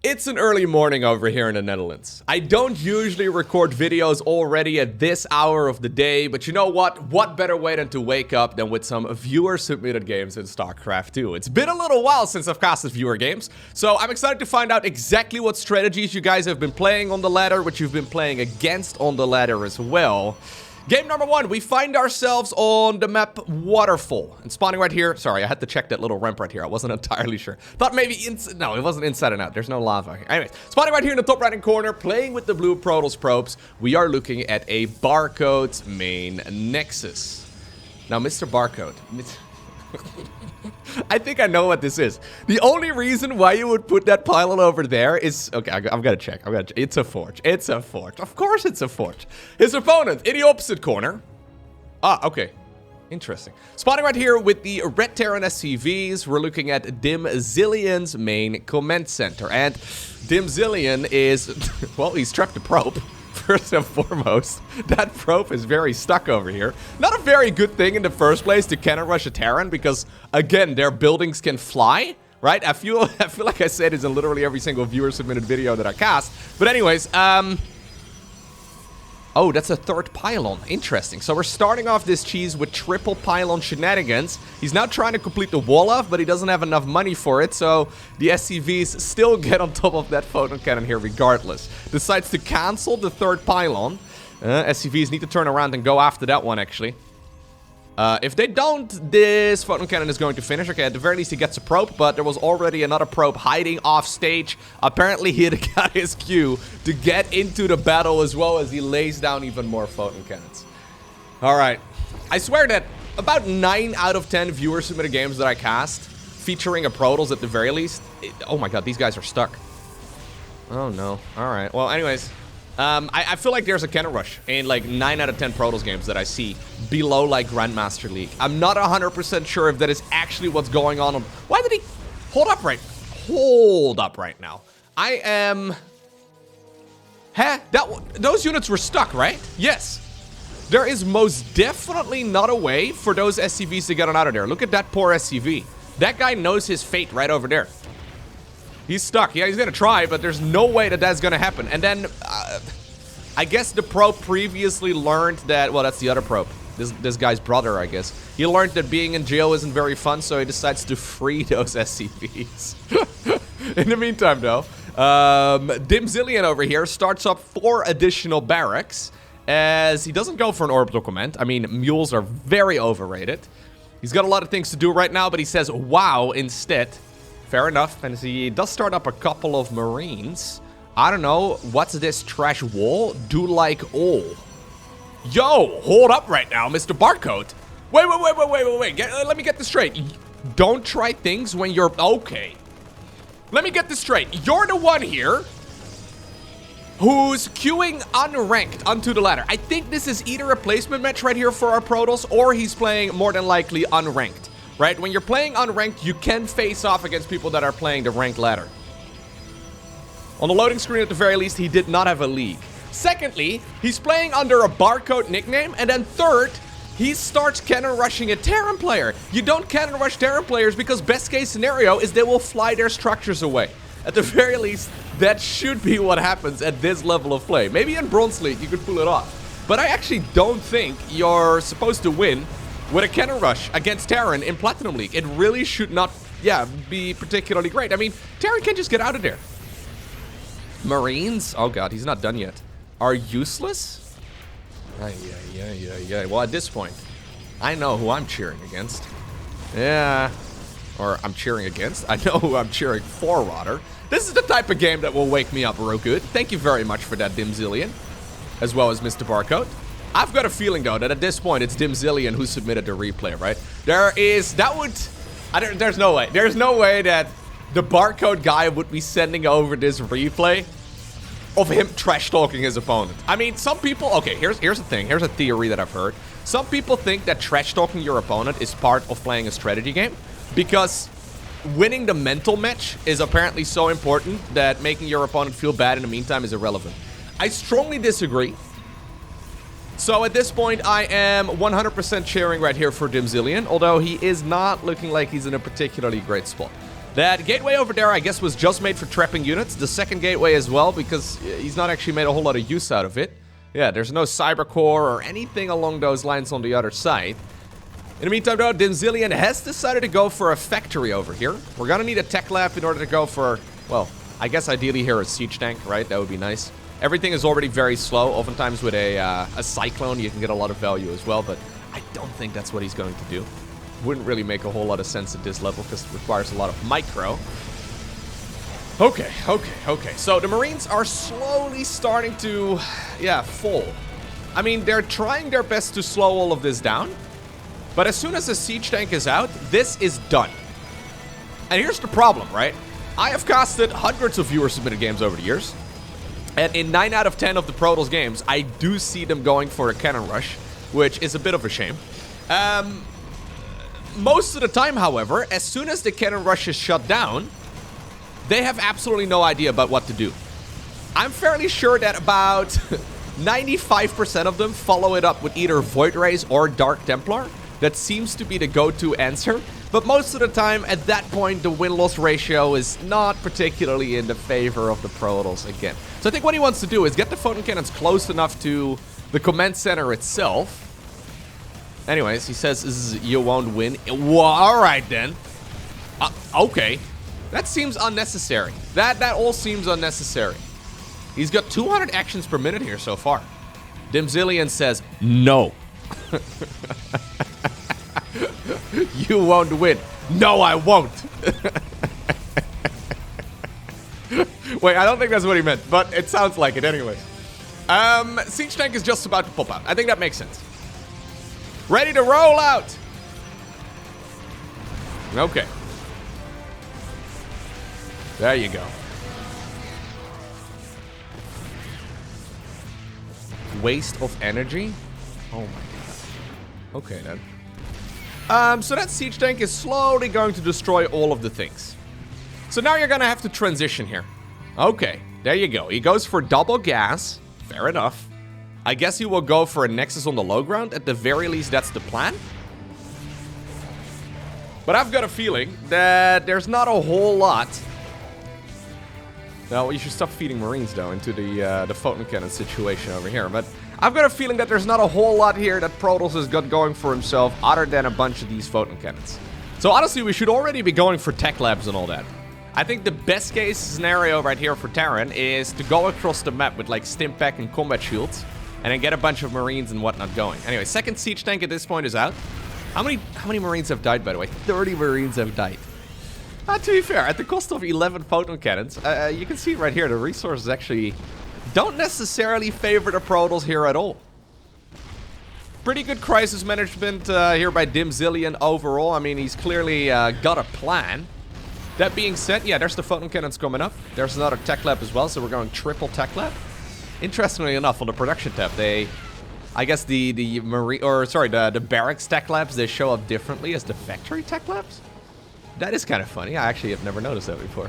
It's an early morning over here in the Netherlands. I don't usually record videos already at this hour of the day, but you know what? What better way than to wake up than with some viewer-submitted games in StarCraft 2. It's been a little while since I've casted viewer games, so I'm excited to find out exactly what strategies you guys have been playing on the ladder, what you've been playing against on the ladder as well. Game number 1, we find ourselves on the map Waterfall. And spawning right here, sorry, I had to check that little ramp right here. I wasn't entirely sure. Thought maybe, no, it wasn't inside and out. There's no lava here. Anyways, spawning right here in the top right-hand corner, playing with the blue Protoss probes. We are looking at a Barcode main Nexus. Now, Mr. Barcode. I think I know what this is. The only reason why you would put that pylon over there is... Okay, I've got to check. It's a forge. It's a forge. Of course it's a forge. His opponent in the opposite corner. Ah, okay. Interesting. Spotting right here with the Red Terran SCVs, we're looking at Dim Zillion's main command center. And Dim Zillion is... well, he's trapped a probe. First and foremost, that probe is very stuck over here. Not a very good thing in the first place to cannon rush a Terran because, again, their buildings can fly, right? I feel like I said this in literally every single viewer-submitted video that I cast. But anyways, oh, that's a third pylon. Interesting. So we're starting off this cheese with triple pylon shenanigans. He's now trying to complete the wall off, but he doesn't have enough money for it. So the SCVs still get on top of that photon cannon here regardless. Decides to cancel the third pylon. SCVs need to turn around and go after that one, actually. If they don't, this photon cannon is going to finish. Okay, at the very least he gets a probe, but there was already another probe hiding off stage. Apparently he had got his cue to get into the battle as well as he lays down even more photon cannons. Alright, I swear that about 9 out of 10 viewer-submitted games that I cast, featuring a Protoss at the very least, oh my god, these guys are stuck. Oh no, alright, well anyways... I feel like there's a cannon rush in like 9 out of 10 Protoss games that I see below like Grandmaster League. I'm not 100% sure if that is actually what's going on. Why did he hold up right now? I am... Huh? Those units were stuck, right? Yes. There is most definitely not a way for those SCVs to get on out of there. Look at that poor SCV. That guy knows his fate right over there. He's stuck. Yeah, he's gonna try, but there's no way that that's gonna happen. And then, I guess the probe previously learned that... Well, that's the other probe. This guy's brother, I guess. He learned that being in jail isn't very fun, so he decides to free those SCVs. In the meantime, though, Dim Zillion over here starts up 4 additional barracks, as he doesn't go for an orbital command. I mean, mules are very overrated. He's got a lot of things to do right now, but he says, wow, instead... Fair enough, and he does start up a couple of Marines. I don't know, what's this trash wall? Do like all. Yo, hold up right now, Mr. Barcode. Wait. Let me get this straight. Don't try things when you're... Okay. Let me get this straight. You're the one here who's queuing unranked onto the ladder. I think this is either a placement match right here for our Protoss, or he's playing more than likely unranked. Right? When you're playing unranked, you can face off against people that are playing the ranked ladder. On the loading screen, at the very least, he did not have a league. Secondly, he's playing under a Barcode nickname. And then third, he starts cannon rushing a Terran player. You don't cannon rush Terran players because best case scenario is they will fly their structures away. At the very least, that should be what happens at this level of play. Maybe in Bronze League, you could pull it off. But I actually don't think you're supposed to win with a cannon rush against Terran in Platinum League. It really should not, be particularly great. I mean, Terran can just get out of there. Marines? Oh god, he's not done yet. Are useless? Yeah. Well, at this point, I know who I'm cheering against. Yeah. Or I'm cheering against. I know who I'm cheering for, rather. This is the type of game that will wake me up real good. Thank you very much for that, Dim Zillion. As well as Mr. Barcode. I've got a feeling, though, that at this point, it's Dim Zillion who submitted the replay, right? There's no way. There's no way that the Barcode guy would be sending over this replay of him trash-talking his opponent. I mean, some people... Okay, here's the thing. Here's a theory that I've heard. Some people think that trash-talking your opponent is part of playing a strategy game because winning the mental match is apparently so important that making your opponent feel bad in the meantime is irrelevant. I strongly disagree. So at this point, I am 100% cheering right here for Dim Zillion, although he is not looking like he's in a particularly great spot. That gateway over there, I guess, was just made for trapping units. The second gateway as well, because he's not actually made a whole lot of use out of it. Yeah, there's no cyber core or anything along those lines on the other side. In the meantime, though, Dimzillion has decided to go for a factory over here. We're gonna need a tech lab in order to go for, well, I guess ideally here a siege tank, right? That would be nice. Everything is already very slow. Oftentimes with a cyclone, you can get a lot of value as well, but I don't think that's what he's going to do. Wouldn't really make a whole lot of sense at this level because it requires a lot of micro. Okay. So the Marines are slowly starting to, yeah, fall. I mean, they're trying their best to slow all of this down. But as soon as the siege tank is out, this is done. And here's the problem, right? I have casted hundreds of viewer-submitted games over the years. And in 9 out of 10 of the Protoss games, I do see them going for a cannon rush, which is a bit of a shame. Most of the time, however, as soon as the cannon rush is shut down, they have absolutely no idea about what to do. I'm fairly sure that about 95% of them follow it up with either Void Rays or Dark Templar. That seems to be the go-to answer. But most of the time, at that point, the win-loss ratio is not particularly in the favor of the Protoss again. So I think what he wants to do is get the photon cannons close enough to the command center itself. Anyways, he says, you won't win. Well, alright then. Okay. That seems unnecessary. That all seems unnecessary. He's got 200 actions per minute here so far. Dimzillion says, no. You won't win. No, I won't. Wait, I don't think that's what he meant, but it sounds like it anyways. Siege tank is just about to pop out. I think that makes sense. Ready to roll out. Okay. There you go. Waste of energy? Oh my god. Okay then. So that siege tank is slowly going to destroy all of the things. So now you're gonna have to transition here. Okay, there you go. He goes for double gas. Fair enough. I guess he will go for a Nexus on the low ground. At the very least, that's the plan. But I've got a feeling that there's not a whole lot. Well, you should stop feeding Marines, though, into the photon cannon situation over here. But I've got a feeling that there's not a whole lot here that Protoss has got going for himself other than a bunch of these photon cannons. So honestly, we should already be going for tech labs and all that. I think the best case scenario right here for Terran is to go across the map with like Stimpack and combat shields and then get a bunch of Marines and whatnot going. Anyway, second siege tank at this point is out. How many Marines have died, by the way? 30 Marines have died. To be fair, at the cost of 11 photon cannons, you can see right here, the resources actually don't necessarily favor the Protoss here at all. Pretty good crisis management here by Dimzillion overall. I mean, he's clearly got a plan. That being said, yeah, there's the photon cannons coming up. There's another tech lab as well, so we're going triple tech lab. Interestingly enough, on the production tab, I guess the barracks tech labs, they show up differently as the factory tech labs. That is kind of funny. I actually have never noticed that before.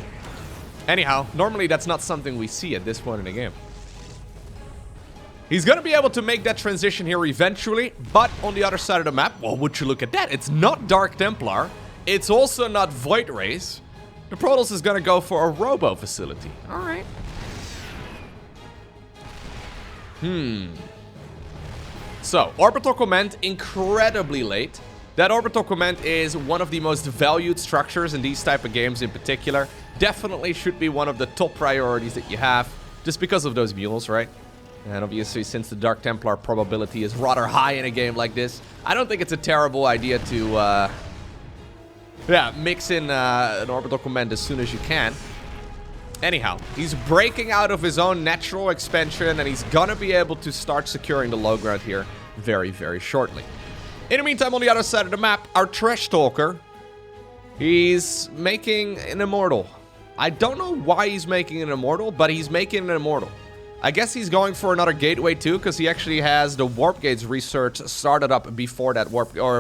Anyhow, normally that's not something we see at this point in the game. He's going to be able to make that transition here eventually, but on the other side of the map, well, would you look at that? It's not Dark Templar. It's also not Void Rays. The Protoss is going to go for a Robo facility. All right. So, Orbital Command, incredibly late. That Orbital Command is one of the most valued structures in these type of games in particular. Definitely should be one of the top priorities that you have, just because of those mules, right? And obviously, since the Dark Templar probability is rather high in a game like this, I don't think it's a terrible idea to, mix in an Orbital Command as soon as you can. Anyhow, he's breaking out of his own natural expansion, and he's gonna be able to start securing the low ground here very, very shortly. In the meantime, on the other side of the map, our Trash Talker, he's making an Immortal. I don't know why he's making an Immortal, but he's making an Immortal. I guess he's going for another gateway too, because he actually has the Warp Gates research started up before that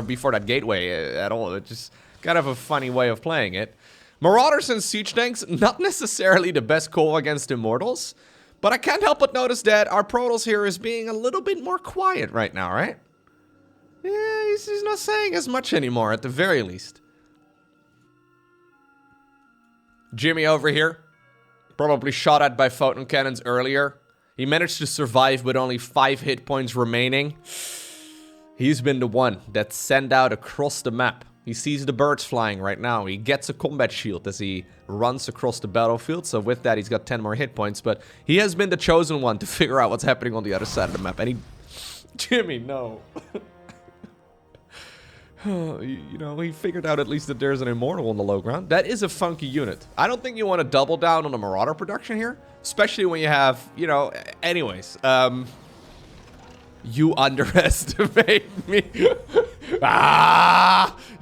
before that gateway at all. It's just kind of a funny way of playing it. Marauders and Siege Tanks, not necessarily the best call against Immortals, but I can't help but notice that our Protoss here is being a little bit more quiet right now, right? Yeah, he's not saying as much anymore, at the very least. Jimmy over here, probably shot at by photon cannons earlier. He managed to survive with only 5 hit points remaining. He's been the one that sent out across the map. He sees the birds flying right now. He gets a combat shield as he runs across the battlefield. So with that, he's got 10 more hit points. But he has been the chosen one to figure out what's happening on the other side of the map. And he... Jimmy, no. You know, he figured out at least that there's an immortal on the low ground. That is a funky unit. I don't think you want to double down on the Marauder production here. Especially when you have, you know... Anyways, you underestimate me.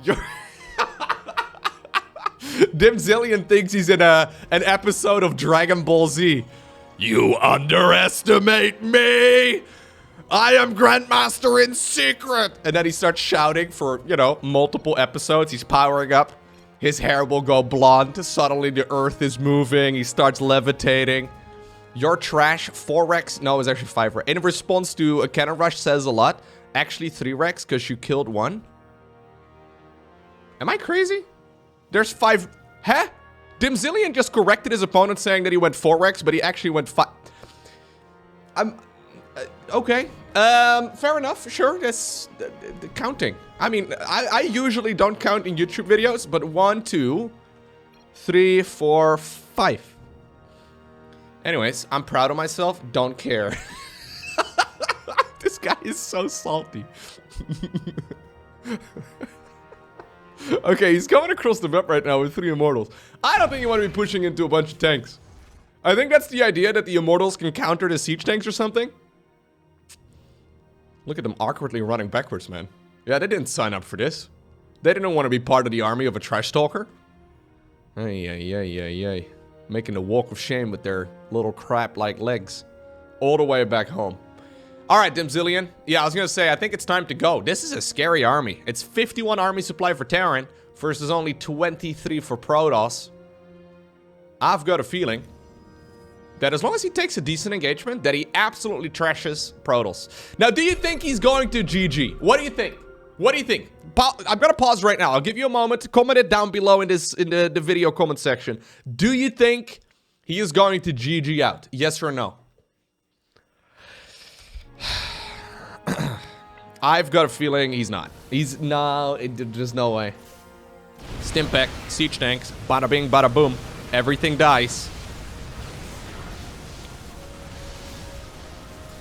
You're... Dimzillion thinks he's in an episode of Dragon Ball Z. You underestimate me! I am Grandmaster in secret! And then he starts shouting for, you know, multiple episodes. He's powering up. His hair will go blonde. Suddenly the earth is moving. He starts levitating. You're trash. 4 Rex. No, it's actually 5 Rex. In response to a cannon rush says a lot. Actually 3 Rex because you killed 1. Am I crazy? There's 5. Huh? Dimzillion just corrected his opponent saying that he went 4 Rex, but he actually went 5. Okay. Fair enough. Sure. That's the counting. I mean, I usually don't count in YouTube videos, but 1, 2, 3, 4, 5. Anyways, I'm proud of myself. Don't care. This guy is so salty. Okay, he's going across the map right now with 3 Immortals. I don't think you want to be pushing into a bunch of tanks. I think that's the idea, that the Immortals can counter the siege tanks or something. Look at them awkwardly running backwards, man. Yeah, they didn't sign up for this. They didn't want to be part of the army of a trash talker. Ay. Making the walk of shame with their little crap-like legs. All the way back home. Alright, Dimzillion. Yeah, I was gonna say, I think it's time to go. This is a scary army. It's 51 army supply for Terran versus only 23 for Protoss. I've got a feeling that as long as he takes a decent engagement, that he absolutely trashes Protoss. Now, do you think he's going to GG? What do you think? What do you think? I'm gonna pause right now. I'll give you a moment to comment it down below in the video comment section. Do you think he is going to GG out? Yes or no? I've got a feeling he's not. There's no way. Stimpec, siege tanks, bada bing, bada boom. Everything dies.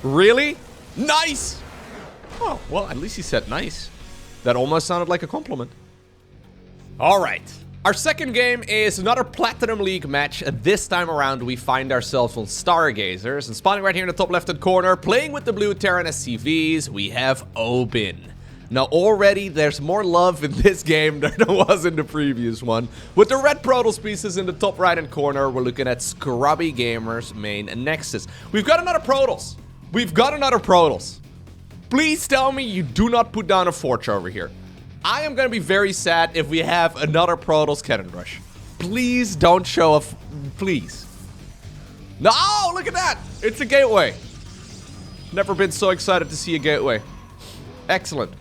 Really? Nice! Oh, well, at least he said nice. That almost sounded like a compliment. Alright. Our second game is another Platinum League match. This time around, we find ourselves on Stargazers. And spawning right here in the top left-hand corner, playing with the blue Terran SCVs, we have Obin. Now, already, there's more love in this game than there was in the previous one. With the red Protoss pieces in the top right-hand corner, we're looking at Scrubby Gamers main Nexus. We've got another Protoss. Please tell me you do not put down a Forge over here. I am going to be very sad if we have another Protoss Cannon Rush. Please don't show up. Please. No, look at that. It's a gateway. Never been so excited to see a gateway. Excellent.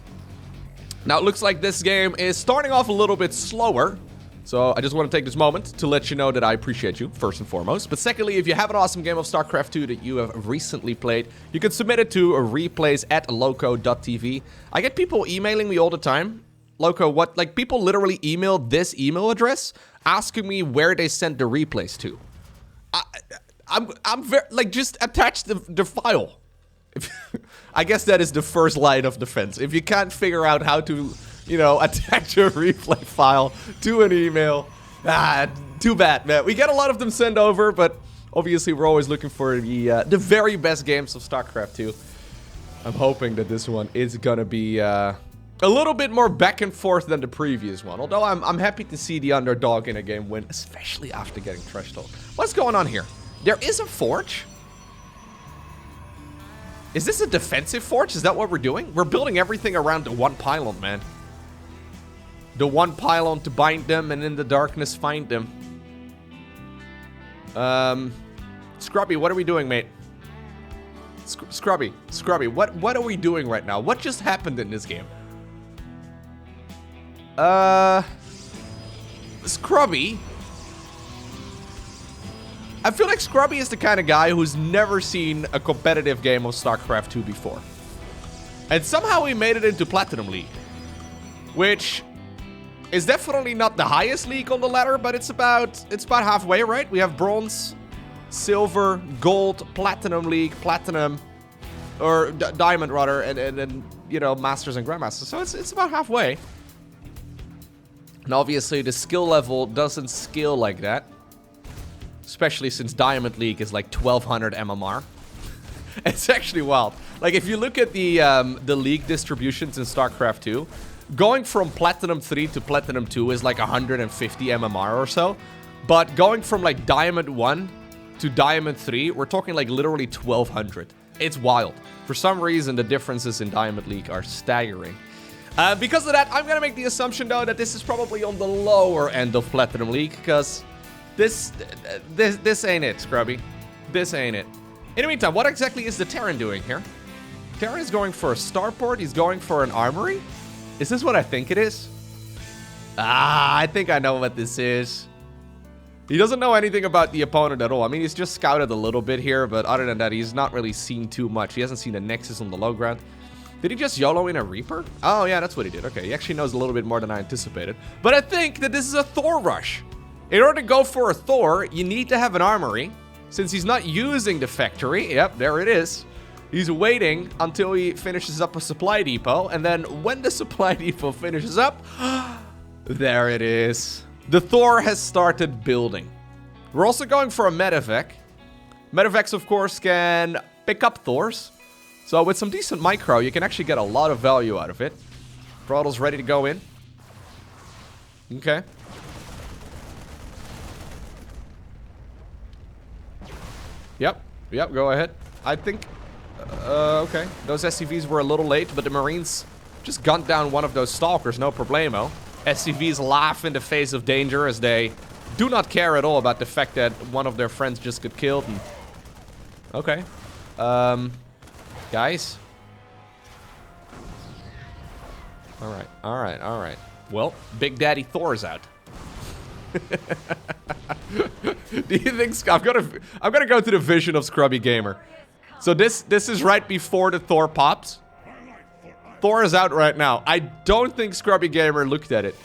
Now, it looks like this game is starting off a little bit slower. So, I just want to take this moment to let you know that I appreciate you, first and foremost. But secondly, if you have an awesome game of StarCraft 2 that you have recently played, you can submit it to replays at LowkoTV. I get people emailing me all the time. Lowko, what? Like, people literally email this email address asking me where they sent the replays to. I'm very, like, just attach the file. I guess that is the first line of defense. If you can't figure out how to, you know, attach a replay file to an email, too bad, man. We get a lot of them sent over, but obviously we're always looking for the very best games of StarCraft 2. I'm hoping that this one is gonna be a little bit more back and forth than the previous one. Although I'm happy to see the underdog in a game win, especially after getting trash talk. What's going on here? There is a Forge? Is this a defensive Forge? Is that what we're doing? We're building everything around the one pylon, man. The one pylon to bind them and in the darkness find them. Scrubby, what are we doing, mate? Scrubby, what are we doing right now? What just happened in this game? Scrubby? I feel like Scrubby is the kind of guy who's never seen a competitive game of StarCraft 2 before. And somehow he made it into Platinum League. Which is definitely not the highest league on the ladder, but it's about halfway, right? We have Bronze, Silver, Gold, Platinum League, Platinum, or Diamond rather, and then, you know, Masters and Grandmasters. So it's about halfway. And obviously the skill level doesn't scale like that. Especially since Diamond League is like 1200 MMR. It's actually wild. Like if you look at the league distributions in StarCraft 2, going from Platinum 3 to Platinum 2 is like 150 MMR or so. But going from like Diamond 1 to Diamond 3, we're talking like literally 1200. It's wild. For some reason, the differences in Diamond League are staggering. Because of that, I'm gonna make the assumption though that this is probably on the lower end of Platinum League, because this ain't it, Scrubby. This ain't it. In the meantime, what exactly is the Terran doing here? Terran is going for a starport. He's going for an armory. Is this what I think it is? Ah, I think I know what this is. He doesn't know anything about the opponent at all. I mean, he's just scouted a little bit here, but other than that, he's not really seen too much. He hasn't seen the Nexus on the low ground. Did he just YOLO in a Reaper? Oh, yeah, that's what he did. Okay, he actually knows a little bit more than I anticipated. But I think that this is a Thor rush. In order to go for a Thor, you need to have an armory. Since he's not using the factory, yep, there it is. He's waiting until he finishes up a supply depot. And then when the supply depot finishes up, there it is. The Thor has started building. We're also going for a medevac. Medevacs, of course, can pick up Thors. So with some decent micro, you can actually get a lot of value out of it. Throttle's ready to go in. Okay. Yep, go ahead. I think... okay. Those SCVs were a little late, but the Marines just gunned down one of those Stalkers, no problemo. SCVs laugh in the face of danger as they do not care at all about the fact that one of their friends just got killed. And... okay. Guys. Alright. Well, Big Daddy Thor's out. Do you think... I'm gonna go to the vision of Scrubby Gamer. So this is right before the Thor pops. Thor is out right now. I don't think Scrubby Gamer looked at it.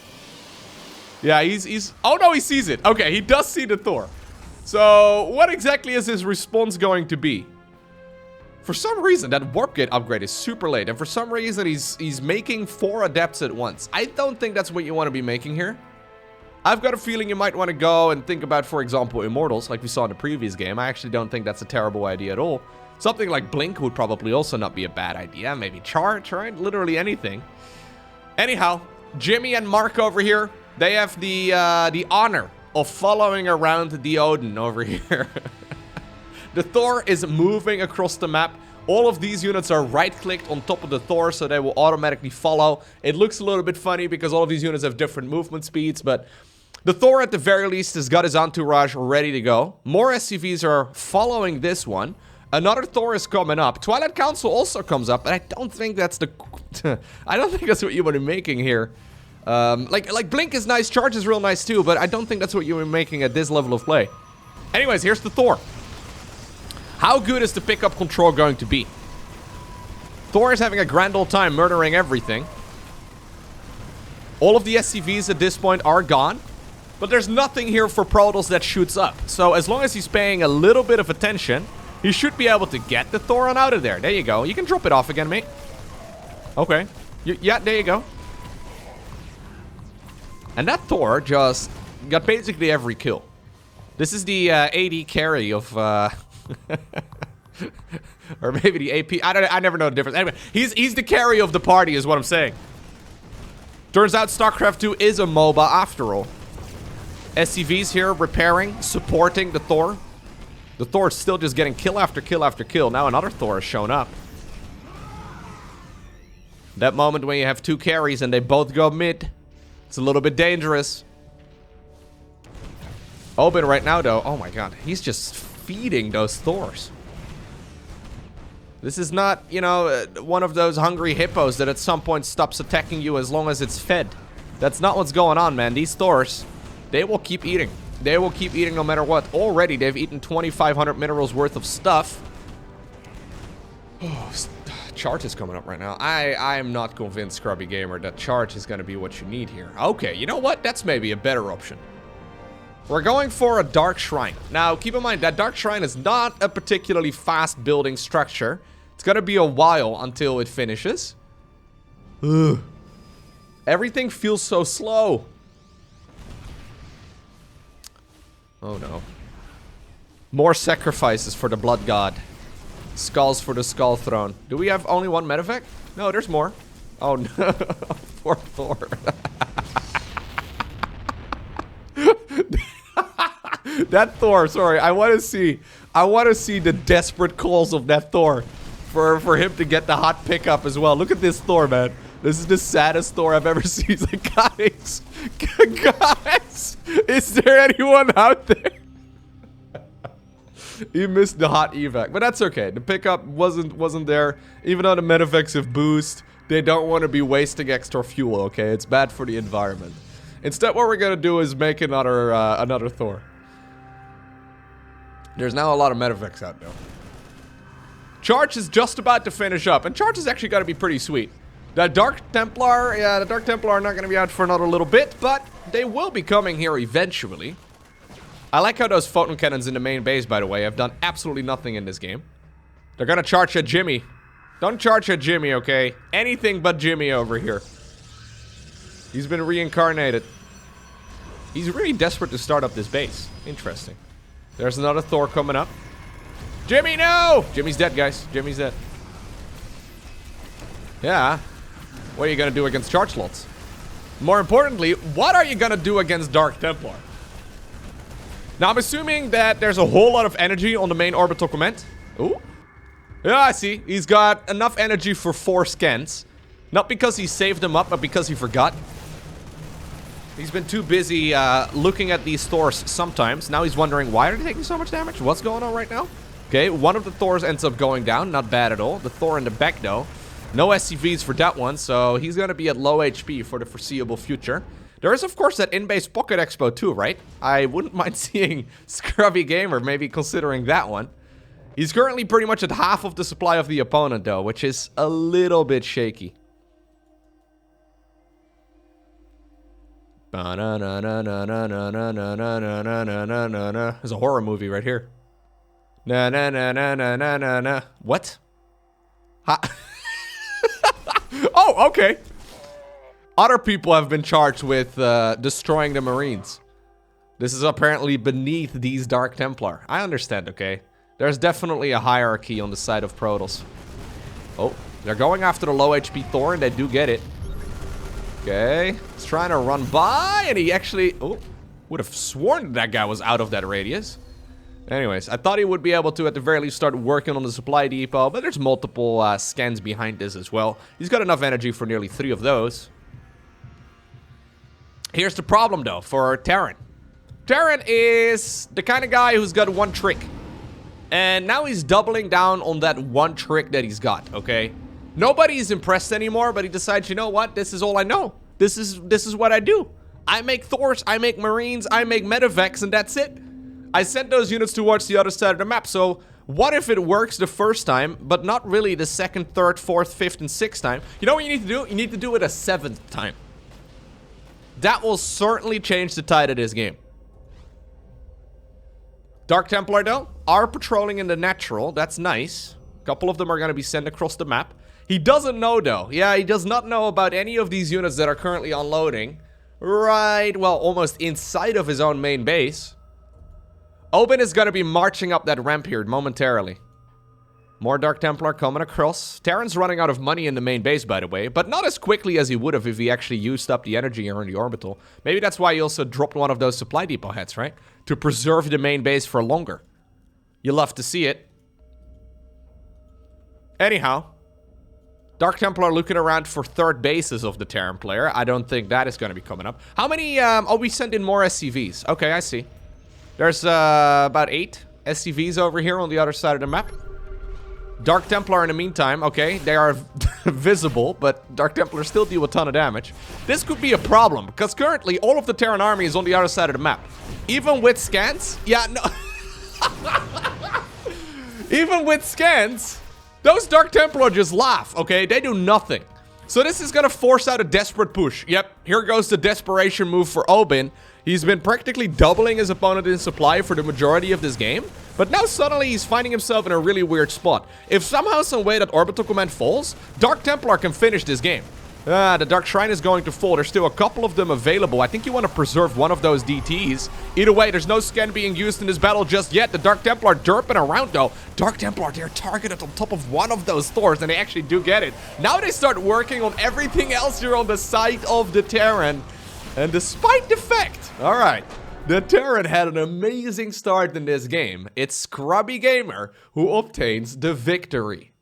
Yeah, he's... oh no, he sees it. Okay, he does see the Thor. So what exactly is his response going to be? For some reason, that Warp Gate upgrade is super late. And for some reason, he's making 4 Adepts at once. I don't think that's what you want to be making here. I've got a feeling you might want to go and think about, for example, Immortals, like we saw in the previous game. I actually don't think that's a terrible idea at all. Something like Blink would probably also not be a bad idea. Maybe Charge, right? Literally anything. Anyhow, Jimmy and Mark over here, they have the honor of following around the Odin over here. The Thor is moving across the map. All of these units are right-clicked on top of the Thor, so they will automatically follow. It looks a little bit funny because all of these units have different movement speeds, but the Thor at the very least has got his entourage ready to go. More SCVs are following this one. Another Thor is coming up. Twilight Council also comes up, but I don't think that's the... I don't think that's what you want to be making here. Like Blink is nice, Charge is real nice too, but I don't think that's what you were making at this level of play. Anyways, here's the Thor. How good is the pickup control going to be? Thor is having a grand old time murdering everything. All of the SCVs at this point are gone. But there's nothing here for Protoss that shoots up. So as long as he's paying a little bit of attention, he should be able to get the Thor on out of there. There you go. You can drop it off again, mate. Okay. Yeah, there you go. And that Thor just got basically every kill. This is the AD carry of... or maybe the AP. I never know the difference. Anyway, he's the carry of the party is what I'm saying. Turns out StarCraft 2 is a MOBA after all. SCVs here repairing, supporting the Thor. The Thor is still just getting kill after kill after kill. Now another Thor has shown up. That moment when you have 2 carries and they both go mid. It's a little bit dangerous. Open right now though. Oh my god. He's just feeding those Thors. This is not, you know, one of those hungry hippos that at some point stops attacking you as long as it's fed. That's not what's going on, man. These Thors, they will keep eating. They will keep eating no matter what. Already, they've eaten 2,500 minerals worth of stuff. Oh, charge is coming up right now. I am not convinced, Scrubby Gamer, that charge is going to be what you need here. Okay, you know what? That's maybe a better option. We're going for a Dark Shrine. Now, keep in mind that Dark Shrine is not a particularly fast building structure. It's going to be a while until it finishes. Ugh. Everything feels so slow. Oh no. More sacrifices for the Blood God. Skulls for the Skull Throne. Do we have only one medevac? No, there's more. Oh no. Poor Thor. That Thor, sorry. I want to see the desperate calls of that Thor for him to get the hot pickup as well. Look at this Thor, man. This is the saddest Thor I've ever seen. He's like, guys, is there anyone out there? He missed the hot evac, but that's okay. The pickup wasn't there. Even though the medevacs have boost, they don't want to be wasting extra fuel. Okay, it's bad for the environment. Instead, what we're gonna do is make another Thor. There's now a lot of medevacs out though. Charge is just about to finish up, and Charge is actually gonna be pretty sweet. The Dark Templar, yeah, the Dark Templar are not gonna be out for another little bit, but they will be coming here eventually. I like how those photon cannons in the main base, by the way, have done absolutely nothing in this game. They're gonna charge at Jimmy. Don't charge at Jimmy, okay? Anything but Jimmy over here. He's been reincarnated. He's really desperate to start up this base. Interesting. There's another Thor coming up. Jimmy, no! Jimmy's dead, guys. Jimmy's dead. Yeah. What are you gonna do against charge slots? More importantly, what are you gonna do against Dark Templar? Now, I'm assuming that there's a whole lot of energy on the main orbital command. Ooh. Yeah, I see. He's got enough energy for 4 scans. Not because he saved them up, but because he forgot. He's been too busy looking at these Thors sometimes. Now he's wondering, why are they taking so much damage? What's going on right now? Okay, one of the Thors ends up going down. Not bad at all. The Thor in the back, though. No SCVs for that one, so he's going to be at low HP for the foreseeable future. There is, of course, that in-base Pocket Expo too, right? I wouldn't mind seeing Scrubby Gamer maybe considering that one. He's currently pretty much at half of the supply of the opponent, though, which is a little bit shaky. There's a horror movie right here. What? Oh, okay. Other people have been charged with destroying the Marines. This is apparently beneath these Dark Templar. I understand, okay? There's definitely a hierarchy on the side of Protoss. Oh, they're going after the low HP Thor, and they do get it. Okay, he's trying to run by, and he actually... Oh, would have sworn that guy was out of that radius. Anyways, I thought he would be able to, at the very least, start working on the supply depot, but there's multiple scans behind this as well. He's got enough energy for nearly 3 of those. Here's the problem, though, for Terran. Terran is the kind of guy who's got one trick. And now he's doubling down on that one trick that he's got, okay? Nobody's impressed anymore, but he decides, you know what? This is all I know. This is what I do. I make Thors, I make Marines, I make Medevacs, and that's it. I sent those units towards the other side of the map, so what if it works the first time, but not really the second, third, fourth, fifth, and sixth time? You know what you need to do? You need to do it a 7th time. That will certainly change the tide of this game. Dark Templar, though, are patrolling in the natural. That's nice. A couple of them are going to be sent across the map. He doesn't know, though. Yeah, he does not know about any of these units that are currently unloading. Right, well, almost inside of his own main base. Oben is going to be marching up that ramp here momentarily. More Dark Templar coming across. Terran's running out of money in the main base, by the way, but not as quickly as he would have if he actually used up the energy here in the orbital. Maybe that's why he also dropped one of those supply depot heads, right? To preserve the main base for longer. You love to see it. Anyhow, Dark Templar looking around for third bases of the Terran player. I don't think that is going to be coming up. How many, oh, we sent in more SCVs. Okay, I see. There's about 8 SCVs over here on the other side of the map. Dark Templar in the meantime, okay, they are visible, but Dark Templar still deal a ton of damage. This could be a problem, because currently all of the Terran army is on the other side of the map. Even with scans, yeah, no. Even with scans, those Dark Templar just laugh, okay? They do nothing. So this is gonna force out a desperate push. Yep, here goes the desperation move for Obin. He's been practically doubling his opponent in supply for the majority of this game. But now suddenly he's finding himself in a really weird spot. If somehow, some way that Orbital Command falls, Dark Templar can finish this game. The Dark Shrine is going to fall. There's still a couple of them available. I think you want to preserve one of those DTs. Either way, there's no scan being used in this battle just yet. The Dark Templar derping around, though. Dark Templar, they're targeted on top of one of those Thors, and they actually do get it. Now they start working on everything else here on the side of the Terran. And despite the fact, alright, the Terran had an amazing start in this game, it's Scrubby Gamer who obtains the victory.